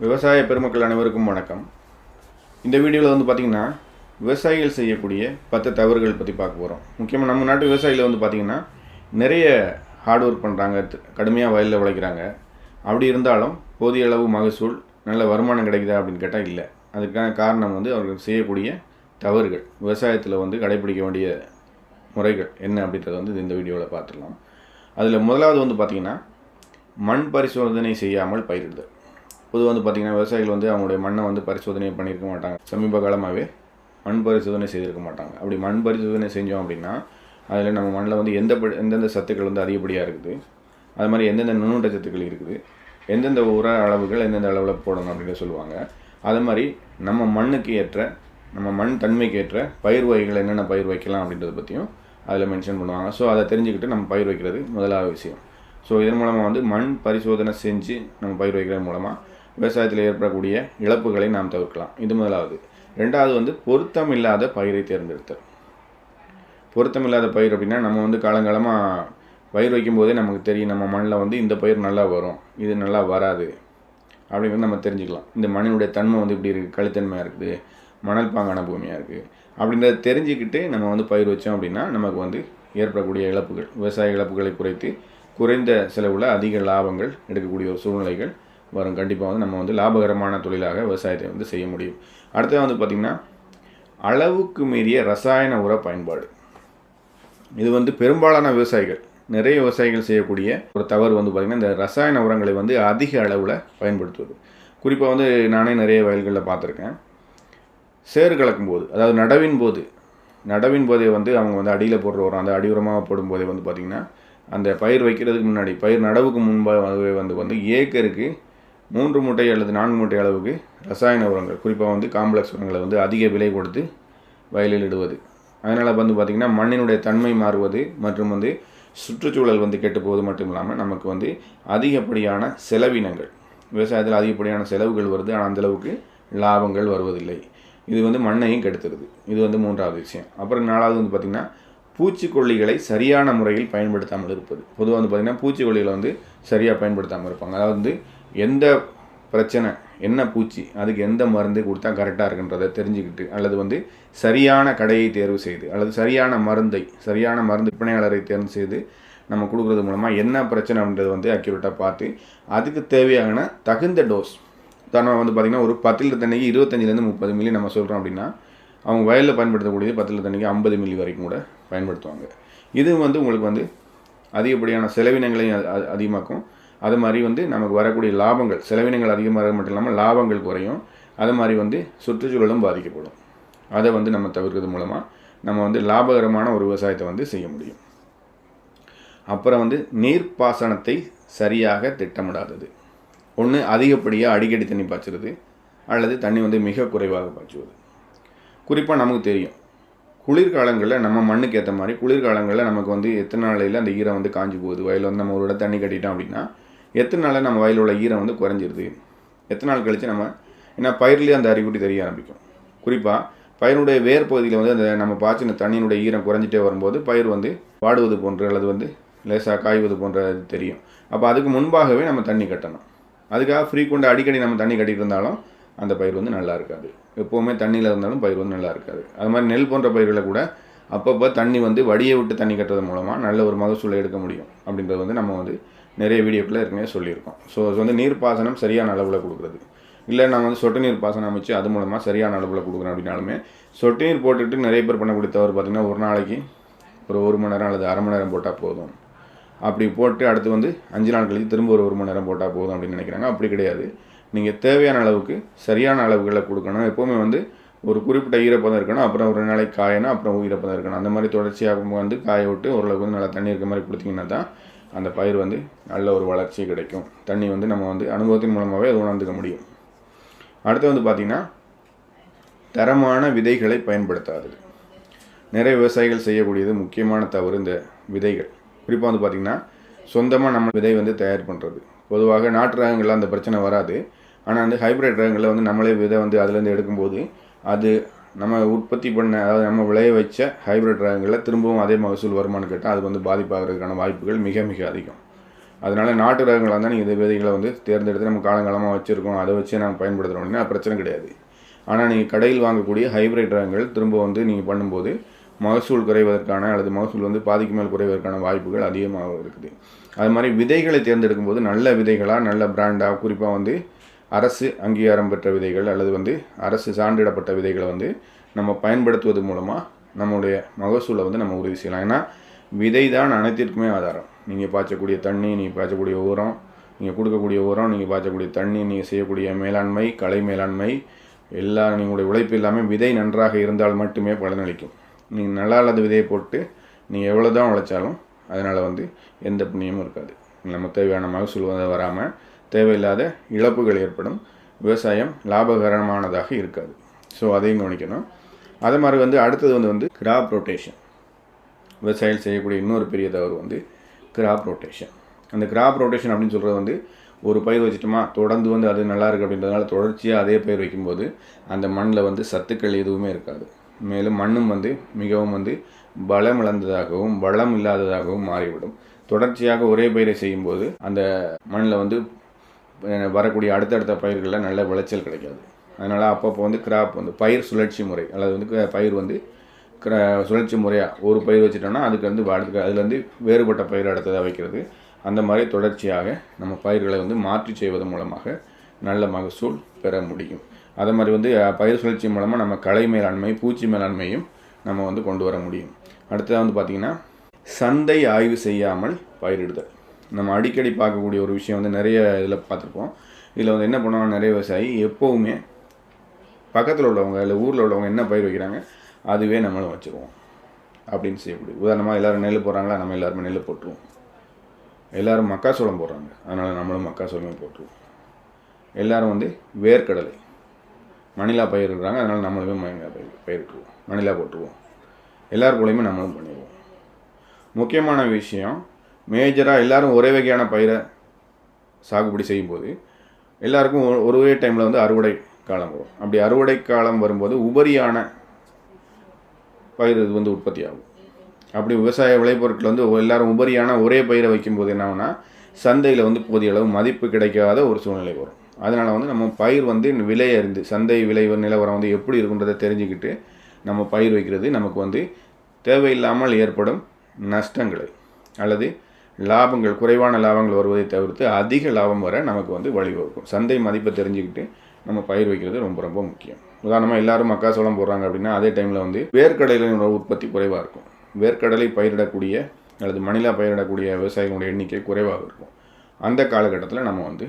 விவசாய பெருமக்கள் அனைவருக்கும் வணக்கம். இந்த வீடியோவில் வந்து பார்த்திங்கன்னா விவசாயிகள் செய்யக்கூடிய 10 தவறுகள் பற்றி பார்க்க போகிறோம். முக்கியமாக நம்ம நாட்டு விவசாயிகள் வந்து பார்த்திங்கன்னா நிறைய ஹார்ட் ஒர்க் பண்ணுறாங்க, கடுமையாக வயலில் உழைக்கிறாங்க. அப்படி இருந்தாலும் போதிய அளவு மகசூல் நல்ல வருமானம் கிடைக்குதா அப்படின்னு கேட்டால் இல்லை. அதுக்கான காரணம் வந்து அவர்கள் செய்யக்கூடிய தவறுகள், விவசாயத்தில் வந்து கடைபிடிக்க வேண்டிய முறைகள் என்ன அப்படின்றத வந்து இந்த வீடியோவில் பார்த்துடலாம். அதில் முதலாவது வந்து பார்த்திங்கன்னா மண் பரிசோதனை செய்யாமல் பயிரிடுதல். பொதுவாக வந்து பார்த்திங்கன்னா விவசாயிகள் வந்து அவங்களுடைய மண்ணை வந்து பரிசோதனை பண்ணியிருக்க மாட்டாங்க. சமீப காலமாகவே மண் பரிசோதனை செய்திருக்க மாட்டாங்க. அப்படி மண் பரிசோதனை செஞ்சோம் அப்படின்னா அதில் நம்ம மண்ணில் வந்து எந்தெந்த சத்துக்கள் வந்து அதிகப்படியாக இருக்குது, அது மாதிரி எந்தெந்த நுண்ணூட்ட சத்துக்கள் இருக்குது, எந்தெந்த உர அளவுகள் எந்தெந்த அளவில் போடணும் அப்படின்னு சொல்லுவாங்க. அது மாதிரி நம்ம மண்ணுக்கு ஏற்ற, நம்ம மண் தன்மைக்கு ஏற்ற பயிர் வகைகள் என்னென்ன பயிர் வைக்கலாம் அப்படின்றத பற்றியும் அதில் மென்ஷன் பண்ணுவாங்க. ஸோ அதை தெரிஞ்சுக்கிட்டு நம்ம பயிர் வைக்கிறது முதலாவது விஷயம். ஸோ இதன் மூலமாக வந்து மண் பரிசோதனை செஞ்சு நம்ம பயிர் வைக்கிறது மூலமாக விவசாயத்தில் ஏற்படக்கூடிய இழப்புகளை நாம் தவிர்க்கலாம். இது முதலாவது. ரெண்டாவது வந்து பொருத்தமில்லாத பயிரை தேர்ந்தெடுத்தல். பொருத்தமில்லாத பயிர் அப்படின்னா நம்ம வந்து காலங்காலமாக பயிர் வைக்கும்போதே நமக்கு தெரியும் நம்ம மண்ணில் வந்து இந்த பயிர் நல்லா வரும், இது நல்லா வராது அப்படிங்கிறது நம்ம தெரிஞ்சுக்கலாம். இந்த மண்ணினுடைய தன்மை வந்து இப்படி இருக்குது, களித்தன்மையாக இருக்குது, மணல் பாங்கான பூமியாக இருக்குது அப்படின்றத தெரிஞ்சுக்கிட்டு நம்ம வந்து பயிர் வச்சோம் அப்படின்னா நமக்கு வந்து ஏற்படக்கூடிய இழப்புகள், விவசாய இழப்புகளை குறைத்து குறைந்த செலவில் அதிக லாபங்கள் எடுக்கக்கூடிய ஒரு சூழ்நிலைகள் வரும். கண்டிப்பாக வந்து நம்ம வந்து லாபகரமான தொழிலாக விவசாயத்தை வந்து செய்ய முடியும். அடுத்தது வந்து பார்த்திங்கன்னா அளவுக்கு மீறிய ரசாயன உர பயன்பாடு. இது வந்து பெரும்பாலான விவசாயிகள், நிறைய விவசாயிகள் செய்யக்கூடிய ஒரு தவறு வந்து பார்த்திங்கன்னா இந்த ரசாயன உரங்களை வந்து அதிக அளவில் பயன்படுத்துவது. குறிப்பாக வந்து நானே நிறைய வயல்களில் பார்த்துருக்கேன். சேறு கலக்கும்போது, அதாவது நடவின் போதே வந்து அவங்க வந்து அடியில் போடுற உரம், அந்த அடி உரமாக போடும்போதே வந்து பார்த்திங்கன்னா அந்த பயிர் வைக்கிறதுக்கு முன்னாடி, பயிர் நடவுக்கு முன்பாகவே வந்து ஏக்கருக்கு 3 மூட்டை அல்லது 4 மூட்டை அளவுக்கு ரசாயன உரங்கள், குறிப்பாக வந்து காம்ப்ளெக்ஸ் உரங்களை வந்து அதிக விலை கொடுத்து வயலில் இடுவது. அதனால் வந்து பார்த்திங்கன்னா மண்ணினுடைய தன்மை மாறுவது மற்றும் வந்து சுற்றுச்சூழல் வந்து கெட்டு போவது மட்டும் இல்லாமல் நமக்கு வந்து அதிகப்படியான செலவினங்கள், விவசாயத்தில் அதிகப்படியான செலவுகள் வருது, ஆனால் அந்தளவுக்கு லாபங்கள் வருவதில்லை. இது வந்து மண்ணையும் கெடுத்துருது. இது வந்து 3வது விஷயம். அப்புறம் 4வது வந்து பார்த்திங்கன்னா பூச்சிக்கொல்லிகளை சரியான முறையில் பயன்படுத்தாமல் இருப்பது. பொதுவாக வந்து பார்த்திங்கன்னா பூச்சிக்கொல்லிகளை வந்து சரியாக பயன்படுத்தாமல் இருப்பாங்க. அதாவது வந்து எந்த பிரச்சனை, என்ன பூச்சி, அதுக்கு எந்த மருந்து கொடுத்தா கரெக்டாக இருக்குன்றதை தெரிஞ்சுக்கிட்டு, அல்லது வந்து சரியான கடையை தேர்வு செய்து, அல்லது சரியான மருந்து விற்பனையாளரை தேர்வு செய்து நம்ம கொடுக்குறது மூலமாக என்ன பிரச்சனை அப்படின்றத வந்து அக்யூரேட்டாக பார்த்து அதுக்கு தேவையான தகுந்த டோஸ். உதாரணமாக வந்து பார்த்திங்கன்னா ஒரு 10 லிட்டர் தண்ணிக்கு 25 30 மில்லி நம்ம சொல்கிறோம் அப்படின்னா அவங்க வயலில் பயன்படுத்தக்கூடியது 10 லிட்டர் தண்ணிக்கு 50 மில்லி வரைக்கும் கூட பயன்படுத்துவாங்க. இது வந்து உங்களுக்கு வந்து அதிகப்படியான செலவினங்களையும் அதிகமாக்கும். அது மாதிரி வந்து நமக்கு வரக்கூடிய லாபங்கள், செலவினங்கள் அதிகமாக மட்டும் இல்லாமல் லாபங்கள் குறையும். அது மாதிரி வந்து சுற்றுச்சூழலும் பாதிக்கப்படும். அதை வந்து நம்ம தவிர்க்கிறது மூலமாக நம்ம வந்து லாபகரமான ஒரு விவசாயத்தை வந்து செய்ய முடியும். அப்புறம் வந்து நீர்ப்பாசனத்தை சரியாக திட்டமிடாதது. ஒன்று அதிகப்படியாக அடிக்கடி தண்ணி பாய்ச்சுறது, அல்லது தண்ணி வந்து மிக குறைவாக பாய்ச்சுவது. குறிப்பாக நமக்கு தெரியும் குளிர்காலங்களில் நம்ம மண்ணுக்கு ஏற்ற மாதிரி குளிர்காலங்களில் நமக்கு வந்து எத்தனை நாளையில் அந்த ஈரம் வந்து காஞ்சி போகுது. வயலில் வந்து நம்ம ஒரு இடம் தண்ணி கட்டிட்டோம் அப்படின்னா எத்தனை நாளில் நம்ம வயலோட ஈரம் வந்து குறைஞ்சிருது, எத்தனை நாள் கழித்து நம்ம ஏன்னா பயிர்லேயே அந்த அறிகுறி தெரிய ஆரம்பிக்கும். குறிப்பாக பயிரினுடைய வேர் பகுதியில் வந்து அந்த நம்ம பாய்ச்சின தண்ணியினுடைய ஈரம் குறைஞ்சிட்டே வரும்போது பயிர் வந்து வாடுவது போன்று அல்லது வந்து லேசாக காய்வது போன்ற தெரியும். அப்போ அதுக்கு முன்பாகவே நம்ம தண்ணி கட்டணும். அதுக்காக ஃப்ரீக்வெண்ட்டாக அடிக்கடி நம்ம தண்ணி கட்டிட்டு இருந்தாலும் அந்த பயிர் வந்து நல்லா இருக்காது. எப்போவுமே தண்ணியில் இருந்தாலும் பயிர் வந்து நல்லா இருக்காது. அது மாதிரி நெல் போன்ற பயிர்களை கூட அப்பப்போ தண்ணி வந்து வடியை விட்டு தண்ணி கட்டுறது மூலமாக நல்ல ஒரு மகசூலை எடுக்க முடியும் அப்படின்றது வந்து நம்ம வந்து நிறைய வீடியோக்களில் ஏற்கனவே சொல்லியிருக்கோம். ஸோ அது வந்து நீர்ப்பாசனம் சரியான அளவில் கொடுக்குறது. இல்லை நம்ம வந்து சொட்டு நீர் பாசனம் அமைச்சு அது மூலமாக சரியான அளவில் கொடுக்குறோம் அப்படின்னாலுமே சொட்டு நீர் போட்டுட்டு நிறைய பேர் பண்ணக்கூடிய தவறு பார்த்திங்கன்னா ஒரு நாளைக்கு ஒரு 1 மணி நேரம் அல்லது அரை மணி நேரம் போட்டால் போதும். அப்படி போட்டு அடுத்து வந்து 5 நாள் கழித்து திரும்ப ஒரு 1 மணி நேரம் போட்டால் போதும் அப்படின்னு நினைக்கிறாங்க. அப்படி கிடையாது. நீங்கள் தேவையான அளவுக்கு சரியான அளவுகளை கொடுக்கணும். எப்போவுமே வந்து ஒரு குறிப்பிட்ட ஈரப்பதம் இருக்கணும், அப்புறம் ஒரு நாளைக்கு காயணும், அப்புறம் ஈரப்பதம் இருக்கணும். அந்த மாதிரி தொடர்ச்சியாக வந்து காய விட்டு ஓரளவுக்கு வந்து நல்லா தண்ணி இருக்க மாதிரி கொடுத்தீங்கன்னா தான் அந்த பயிர் வந்து நல்ல ஒரு வளர்ச்சி கிடைக்கும். தண்ணி வந்து நம்ம வந்து அனுபவத்தின் மூலமாகவே அது உணர்ந்துக்க முடியும். அடுத்து வந்து பார்த்திங்கன்னா தரமான விதைகளை பயன்படுத்தாதது. நிறைய விவசாயிகள் செய்யக்கூடியது முக்கியமான தவறு இந்த விதைகள். குறிப்பாக வந்து பார்த்திங்கன்னா சொந்தமாக நம்ம விதை வந்து தயார் பண்ணுறது. பொதுவாக நாட்டு ரகங்களில் அந்த பிரச்சனை வராது. ஆனால் வந்து ஹைப்ரிட் ரகங்களில் வந்து நம்மளே விதை வந்து அதுலேருந்து எடுக்கும்போது அது நம்ம உற்பத்தி பண்ண, அதாவது நம்ம விளைய வச்ச ஹைப்ரிட் ரகங்களில் திரும்பவும் அதே மகசூல் வருமானு கேட்டால் அது வந்து பாதிப்பாகிறதுக்கான வாய்ப்புகள் மிக மிக அதிகம். அதனால் நாட்டு ரகங்களாக இருந்தால் நீங்கள் இந்த விதைகளை வந்து தேர்ந்தெடுத்து நம்ம காலங்காலமாக வச்சுருக்கோம், அதை வச்சு நம்ம பயன்படுத்துகிறோம் அப்படின்னா பிரச்சனை கிடையாது. ஆனால் நீங்கள் கடையில் வாங்கக்கூடிய ஹைப்ரிட் ரகங்கள் திரும்ப வந்து நீங்கள் பண்ணும்போது மகசூல் குறைவதற்கான அல்லது மகசூல் வந்து பாதிக்கு மேல் குறைவதற்கான வாய்ப்புகள் அதிகமாக இருக்குது. அது மாதிரி விதைகளை தேர்ந்தெடுக்கும் போது நல்ல விதைகளாக, நல்ல பிராண்டாக, குறிப்பாக வந்து அரசு அங்கீகாரம் பெற்ற விதைகள் அல்லது வந்து அரசு சான்றிடப்பட்ட விதைகளை வந்து நம்ம பயன்படுத்துவது மூலமாக நம்முடைய மகசூலை வந்து நம்ம உறுதி செய்யலாம். ஏன்னா விதை தான் அனைத்திற்குமே ஆதாரம். நீங்கள் பாய்ச்சக்கூடிய தண்ணி, நீங்கள் பாய்ச்சக்கூடிய உரம், நீங்கள் கொடுக்கக்கூடிய உரம், நீங்கள் பாய்ச்சக்கூடிய தண்ணி, நீங்கள் செய்யக்கூடிய மேலாண்மை, கலை மேலாண்மை, எல்லா நீங்களுடைய உழைப்பு எல்லாமே விதை நன்றாக இருந்தால் மட்டுமே பலனளிக்கும். நீங்கள் நல்லா இல்லாத விதையை போட்டு நீங்கள் எவ்வளோ தான் உழைச்சாலும் அதனால் வந்து எந்த புண்ணியமும் இருக்காது. நம்ம தேவையான மகசூல் வந்து வராமல் தேவையில்லாத இழப்புகள் ஏற்படும். விவசாயம் லாபகரமானதாக இருக்காது. ஸோ அதையும் கவனிக்கணும். அதே மாதிரி வந்து அடுத்தது வந்து கிராப் ரொட்டேஷன். விவசாயம் செய்யக்கூடிய இன்னொரு பெரிய தவறு வந்து கிராப் ரொட்டேஷன். அந்த கிராப் ரொட்டேஷன் அப்படின்னு சொல்கிறது வந்து ஒரு பயிர் வச்சுட்டோமா தொடர்ந்து வந்து அது நல்லா இருக்குது அப்படின்றதுனால தொடர்ச்சியாக அதே பயிர் வைக்கும்போது அந்த மண்ணில் வந்து சத்துக்கள் எதுவுமே இருக்காது. மேலும் மண்ணும் வந்து மிகவும் வந்து பலம் இழந்ததாகவும் வளம் இல்லாததாகவும் மாறிவிடும். தொடர்ச்சியாக ஒரே பயிரை செய்யும்போது அந்த மண்ணில் வந்து வரக்கூடிய அடுத்தடுத்த பயிர்களில் நல்ல விளைச்சல் கிடைக்காது. அதனால் அப்பப்போ வந்து கிராப் வந்து பயிர் சுழற்சி முறை அல்லது வந்து பயிர் வந்து சுழற்சி முறையாக ஒரு பயிர் வச்சுட்டோம்னா அதுக்கு வந்து அதுலேருந்து வேறுபட்ட பயிர் அடுத்ததாக வைக்கிறது. அந்த மாதிரி தொடர்ச்சியாக நம்ம பயிர்களை வந்து மாற்றி செய்வதன் மூலமாக நல்ல மகசூல் பெற முடியும். அதே மாதிரி வந்து பயிர் சுழற்சி மூலமாக நம்ம களை மேலாண்மை, பூச்சி மேலாண்மையும் நம்ம வந்து கொண்டு வர முடியும். அடுத்ததாக வந்து பார்த்திங்கன்னா சந்தை ஆய்வு செய்யாமல் பயிரிடுதல். நம்ம அடிக்கடி பார்க்கக்கூடிய ஒரு விஷயம் வந்து நிறைய இதில் பார்த்துருப்போம். இதில் வந்து என்ன பண்ணுவாங்க, நிறைய விவசாயி எப்போவுமே பக்கத்தில் உள்ளவங்க இல்லை ஊரில் உள்ளவங்க என்ன பயிர் வைக்கிறாங்க அதுவே நம்மளும் வச்சுருவோம் அப்படின்னு செய்யக்கூடிய. உதாரணமாக எல்லோரும் நெல் போடுறாங்களா, நம்ம எல்லாருமே நெல் போட்டுருவோம். எல்லோரும் மக்காச்சோளம் போடுறாங்க, அதனால் நம்மளும் மக்காச்சோளமே போட்டுருவோம். எல்லோரும் வந்து வேர்க்கடலை மணிலா பயிரிடுறாங்க, அதனால் நம்மளுமே பயிரிட்டுருவோம், மணிலா போட்டுருவோம். எல்லார் போலையுமே நம்மளும் பண்ணிடுவோம். முக்கியமான விஷயம், மேஜராக எல்லோரும் ஒரே வகையான பயிரை சாகுபடி செய்யும்போது எல்லாருக்கும் ஒரே டைமில் வந்து அறுவடை காலம் வரும். அப்படி அறுவடை காலம் வரும்போது உபரியான பயிர் இது வந்து உற்பத்தி ஆகும். அப்படி விவசாய விளைபொருட்கள் வந்து எல்லோரும் உபரியான ஒரே பயிரை வைக்கும்போது என்ன ஆகுனா சந்தையில் வந்து போதிய அளவு மதிப்பு கிடைக்காத ஒரு சூழ்நிலை வரும். அதனால் வந்து நம்ம பயிர் வந்து விலை அறிந்து சந்தை விலை நிலவரம் வந்து எப்படி இருக்குன்றதை தெரிஞ்சுக்கிட்டு நம்ம பயிர் வைக்கிறது நமக்கு வந்து தேவையில்லாமல் ஏற்படும் நஷ்டங்களை அல்லது லாபங்கள், குறைவான லாபங்கள் வருவதை தவிர்த்து அதிக லாபம் வர நமக்கு வந்து வழிவகுக்கும். சந்தை மதிப்பை தெரிஞ்சுக்கிட்டு நம்ம பயிர் வைக்கிறது ரொம்ப ரொம்ப முக்கியம். உதாரணமாக எல்லோரும் மக்காச்சோளம் போடுறாங்க அப்படின்னா அதே டைமில் வந்து வேர்க்கடலையோட உற்பத்தி குறைவாக இருக்கும். வேர்க்கடலை பயிரிடக்கூடிய அல்லது மணிலா பயிரிடக்கூடிய விவசாயிகளுடைய எண்ணிக்கை குறைவாக இருக்கும். அந்த காலகட்டத்தில் நம்ம வந்து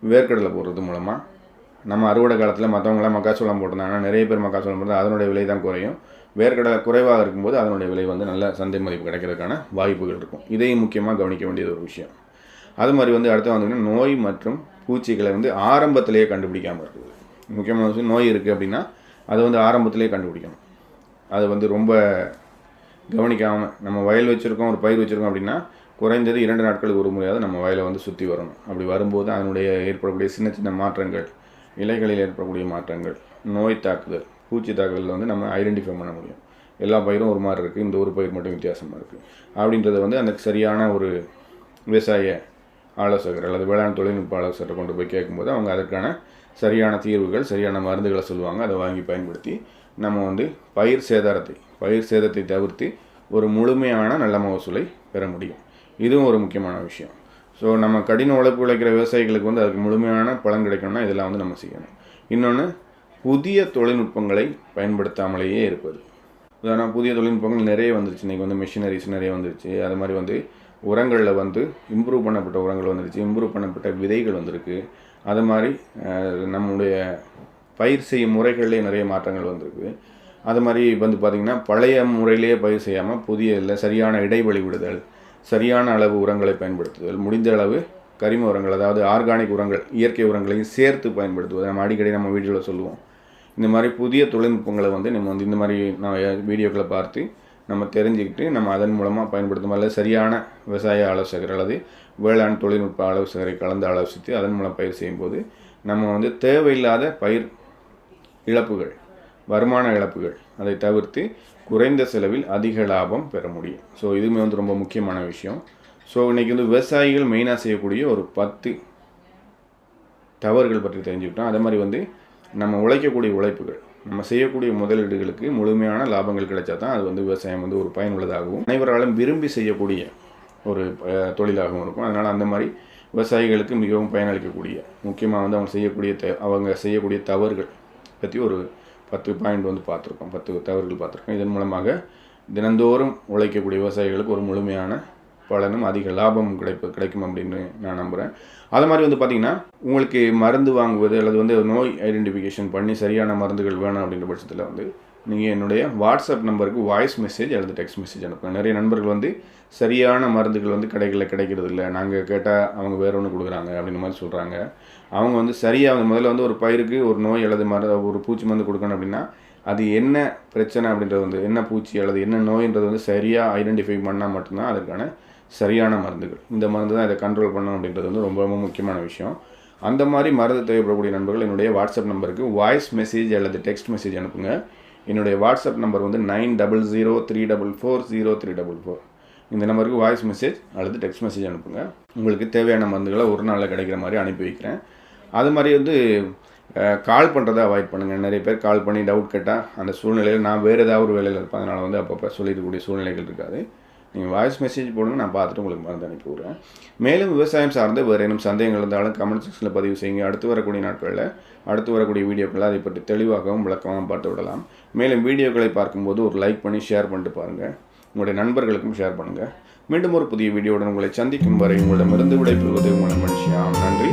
வேர்க்கடலை போடுறது மூலமாக நம்ம அறுவடை காலத்தில் மற்றவங்களாம் மக்காச்சோளம் போட்டிருந்தாங்கன்னா நிறைய பேர் மக்காச்சோளம் போட்டால் அதனுடைய விலை தான் குறையும். வேர்க்கடலை குறைவாக இருக்கும்போது அதனுடைய விலை வந்து நல்ல சந்தை மதிப்பு கிடைக்கிறதுக்கான வாய்ப்புகள் இருக்கும். இதையும் முக்கியமாக கவனிக்க வேண்டியது ஒரு விஷயம். அது மாதிரி வந்து அடுத்து வந்து நோய் மற்றும் பூச்சிகளை வந்து ஆரம்பத்திலேயே கண்டுபிடிக்காமல் இருக்குது. முக்கியமான விஷயம், நோய் இருக்குது அப்படின்னா அதை வந்து ஆரம்பத்திலேயே கண்டுபிடிக்கணும். அது வந்து ரொம்ப கவனிக்காமல் நம்ம வயல் வச்சுருக்கோம், ஒரு பயிர் வச்சுருக்கோம் அப்படின்னா குறைந்தது 2 நாட்களுக்கு ஒரு முறையாவது நம்ம வயலை வந்து சுற்றி வரணும். அப்படி வரும்போது அதனுடைய ஏற்படக்கூடிய சின்ன சின்ன மாற்றங்கள், இலைகளில் ஏற்படக்கூடிய மாற்றங்கள், நோய் தாக்குதல், பூச்சி தாக்குதல் வந்து நம்ம ஐடென்டிஃபை பண்ண முடியும். எல்லா பயிரும் ஒரு மாதிரி இருக்குது, இந்த ஒரு பயிர் மட்டும் வித்தியாசமாக இருக்குது அப்படின்றத வந்து அந்த சரியான ஒரு விவசாய ஆலோசகர் அல்லது வேளாண் தொழில்நுட்ப ஆலோசகரை கொண்டு போய் கேட்கும்போது அவங்க அதற்கான சரியான தீர்வுகள், சரியான மருந்துகளை சொல்லுவாங்க. அதை வாங்கி பயன்படுத்தி நம்ம வந்து பயிர் சேதத்தை தவிர்த்து ஒரு முழுமையான நல்ல மகசூலை பெற முடியும். இதுவும் ஒரு முக்கியமான விஷயம். ஸோ நம்ம கடின உழைப்பு உழைக்கிற விவசாயிகளுக்கு வந்து அதுக்கு முழுமையான பலன் கிடைக்கணும்னா இதெல்லாம் வந்து நம்ம செய்யணும். இன்னொன்று, புதிய தொழில்நுட்பங்களை பயன்படுத்தாமலேயே இருப்பது. உதாரணம், புதிய தொழில்நுட்பங்கள் நிறைய வந்துருச்சு. இன்றைக்கி வந்து மிஷினரிஸ் நிறைய வந்துருச்சு. அது மாதிரி வந்து உரங்களில் வந்து இம்ப்ரூவ் பண்ணப்பட்ட உரங்கள் வந்துருச்சு, இம்ப்ரூவ் பண்ணப்பட்ட விதைகள் வந்திருக்கு. அது மாதிரி நம்முடைய பயிர் செய்யும் முறைகள்லேயே நிறைய மாற்றங்கள் வந்திருக்கு. அது மாதிரி வந்து பார்த்திங்கன்னா பழைய முறையிலேயே பயிர் செய்யாமல் புதிய சரியான இடைவெளி விடுதல், சரியான அளவு உரங்களை பயன்படுத்துதல், முடிந்த அளவு கரிம உரங்கள் அதாவது ஆர்கானிக் உரங்கள், இயற்கை உரங்களையும் சேர்த்து பயன்படுத்துவது. நம்ம அடிக்கடி நம்ம வீடியோவில் சொல்லுவோம். இந்த மாதிரி புதிய தொழில்நுட்பங்களை வந்து நம்ம வந்து இந்த மாதிரி வீடியோக்களை பார்த்து நம்ம தெரிஞ்சுக்கிட்டு நம்ம அதன் மூலமாக பயன்படுத்தும் அல்லது சரியான விவசாய ஆலோசகர் அல்லது வேளாண் தொழில்நுட்ப ஆலோசகரை கலந்து ஆலோசித்து அதன் மூலம் பயிர் செய்யும்போது நம்ம வந்து தேவையில்லாத பயிர் இழப்புகள், வருமான இழப்புகள் அதை தவிர்த்து குறைந்த செலவில் அதிக லாபம் பெற முடியும். ஸோ இதுவுமே வந்து ரொம்ப முக்கியமான விஷயம். ஸோ இன்றைக்கி வந்து விவசாயிகள் மெயினாக செய்யக்கூடிய ஒரு 10 தவறுகள் பற்றி தெரிஞ்சுக்கிட்டோம். அதே மாதிரி வந்து நம்ம உழைக்கக்கூடிய உழைப்புகள், நம்ம செய்யக்கூடிய முதலீடுகளுக்கு முழுமையான லாபங்கள் கிடைச்சா தான் அது வந்து விவசாயம் வந்து ஒரு பயனுள்ளதாகவும் அனைவராலும் விரும்பி செய்யக்கூடிய ஒரு தொழிலாகவும் இருக்கும். அதனால் அந்த மாதிரி விவசாயிகளுக்கு மிகவும் பயனளிக்கக்கூடிய, முக்கியமாக வந்து அவங்க செய்யக்கூடிய தவறுகள் பற்றி ஒரு 10 பாயிண்ட் வந்து பார்த்துருக்கோம், 10 தவறுகள் பார்த்துருக்கோம். இதன் மூலமாக தினந்தோறும் உழைக்கக்கூடிய விவசாயிகளுக்கு ஒரு முழுமையான பலனும் அதிக லாபமும் கிடைக்கும் அப்படின்னு நான் நம்புகிறேன். அது மாதிரி வந்து பார்த்திங்கன்னா, உங்களுக்கு மருந்து வாங்குவது அல்லது வந்து நோய் ஐடென்டிஃபிகேஷன் பண்ணி சரியான மருந்துகள் வேணும் அப்படின்ற பட்சத்தில் வந்து நீங்கள் என்னுடைய வாட்ஸ்அப் நம்பருக்கு வாய்ஸ் மெசேஜ் அல்லது டெக்ஸ்ட் மெசேஜ் அனுப்புங்க. நிறைய நண்பர்கள் வந்து சரியான மருந்துகள் வந்து கடைகளில் கிடைக்கிறது இல்லை, நாங்கள் கேட்டால் அவங்க வேறு ஒன்று கொடுக்குறாங்க அப்படின்ற மாதிரி சொல்கிறாங்க. அவங்க வந்து சரியாக முதல்ல வந்து ஒரு பயிருக்கு ஒரு நோய் அல்லது ஒரு பூச்சி மருந்து கொடுக்கணும் அப்படின்னா அது என்ன பிரச்சனை அப்படின்றது வந்து என்ன பூச்சி அல்லது என்ன நோயின்றது வந்து சரியாக ஐடென்டிஃபை பண்ணால் மட்டும்தான் அதற்கான சரியான மருந்துகள். இந்த மருந்து தான் இதை கண்ட்ரோல் பண்ணணும் அப்படின்றது வந்து ரொம்ப ரொம்ப முக்கியமான விஷயம். அந்த மாதிரி மருந்து தேவைப்படக்கூடிய நண்பர்கள் என்னுடைய வாட்ஸ்அப் நம்பருக்கு வாய்ஸ் மெசேஜ் அல்லது டெக்ஸ்ட் மெசேஜ் அனுப்புங்க. என்னுடைய வாட்ஸ்அப் நம்பர் வந்து 9003440344. இந்த நம்பருக்கு வாய்ஸ் மெசேஜ் அல்லது டெக்ஸ்ட் மெசேஜ் அனுப்புங்க. உங்களுக்கு தேவையான மருந்துகளை ஒரு நாளில் கிடைக்கிற மாதிரி அனுப்பி வைக்கிறேன். அது மாதிரி வந்து கால் பண்ணுறதை அவாய்ட் பண்ணுங்கள். நிறைய பேர் கால் பண்ணி டவுட் கேட்டால் அந்த சூழ்நிலையில் நான் வேறு ஏதாவது ஒரு வேலையில் இருப்பேன், அதனால் வந்து அப்பப்போ சொல்லிடக்கூடிய சூழ்நிலைகள் இருக்காது. நீங்கள் வாய்ஸ் மெசேஜ் போடுங்க, நான் பார்த்துட்டு உங்களுக்கு மருந்து அனுப்பி விடுறேன். மேலும் விவசாயம் சார்ந்து வேறு ஏனும் சந்தேகங்கள் இருந்தாலும் கமெண்ட் செக்ஷனில் பதிவு செய்யுங்க. அடுத்து வரக்கூடிய நாட்களில் அடுத்து வரக்கூடிய வீடியோக்களை அதை பற்றி தெளிவாகவும் விளக்கமாகவும் பார்த்து விடலாம். மேலும் வீடியோக்களை பார்க்கும்போது ஒரு லைக் பண்ணி ஷேர் பண்ணிட்டு பாருங்கள், உங்களுடைய நண்பர்களுக்கும் ஷேர் பண்ணுங்கள். மீண்டும் ஒரு புதிய வீடியோவுடன் உங்களை சந்திக்கும் வரை உங்களிடமிருந்து விடைபெறுவது உங்கள் மனுஷியா. நன்றி.